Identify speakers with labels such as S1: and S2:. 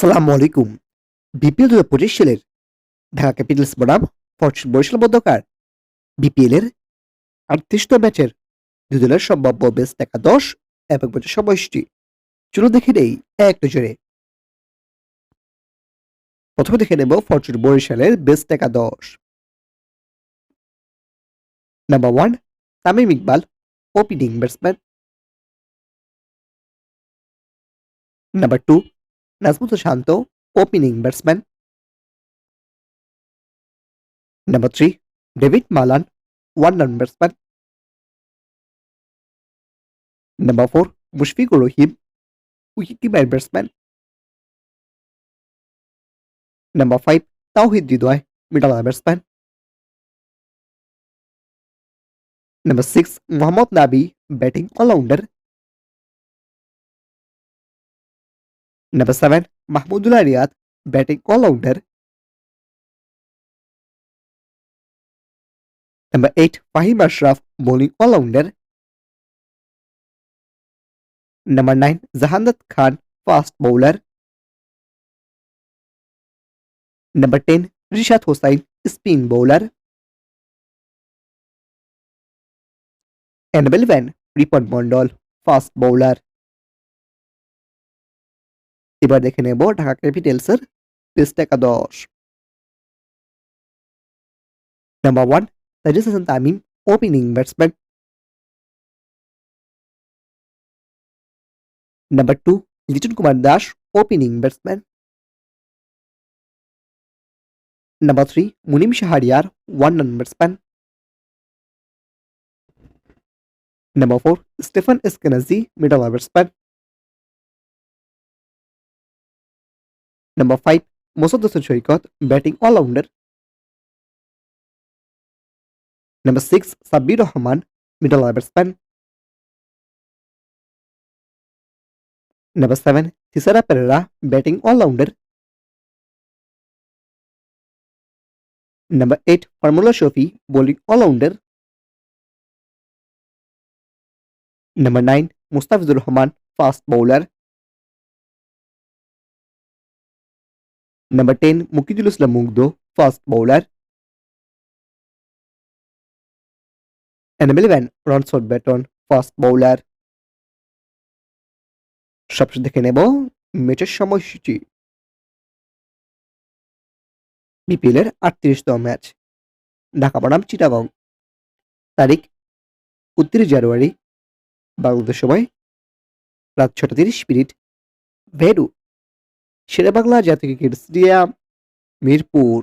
S1: আসসালামু আলাইকুম। বিপিএল ২০২৫ সালের ঢাকা ক্যাপিটালস বনাম ফরচুন বরিশাল মধ্যকার বিপিএল এর ৩৮তম ম্যাচের দুই দলের সম্ভাব্য বেস্ট একাদশ এবং ম্যাচের সমষ্টি। চলুন দেখে নেই এক নজরে। প্রথমে দেখে নেব ফরচুন বরিশালের বেস্ট একাদশ। Number 1 Tamim Iqbal, opening batsman. Number 2 Najmul Shanto, opening batsman. Number 3 David Malan, one down batsman. Number 4 Mushfiqur Rahim, wicket keeper batsman. Number 5 Towhid Hridoy, middle order batsman. Number 6 Mohammad Nabi, batting allrounder. Number 7 Mahmudullah Riyad, batting allrounder. Number 8 Faheem Ashraf, bowling allrounder. Number 9 Jahanat Khan, fast bowler. Number 10 Rishad Hossain, spin bowler. Number 11 Ripon Mondal, fast bowler. এবার দেখে নেব ঢাকা ক্যাপিটালসের test একাদশ। Number 1 Tanzid Hasan Tamim, opening batsman. Number 2 Liton Kumar Das, opening batsman. Number 3 Munim Shahriar, one down batsman. Number 4 Stephan Eskinazi, middle order batsman. Number 5 Mosaddek Hossain Saikat, batting allrounder. Number 6 Sabbir Rahman, middle order batsman. Number 7 Thisara Perera, batting allrounder. Number 8 ফর্মুলা Shafi, bowling allrounder. Number 9 Mustafizur Rahman, fast bowler. Number 10 Mukidul Islam Mugdho, fast bowler. Number 11 Ronsford Beaton, fast bowler. সবশেষে দেখে নেব ম্যাচের সময়সূচি। BPL এর ৩৮তম match, Dhaka বনাম চিটাগং। তারিখ ২৯ জানুয়ারি, বাংলাদেশ সময় রাত ৬টা ৩০ মিনিট। ভেন্যু শেরেবাংলা জাতীয় ক্রিকেট স্টেডিয়াম, মিরপুর।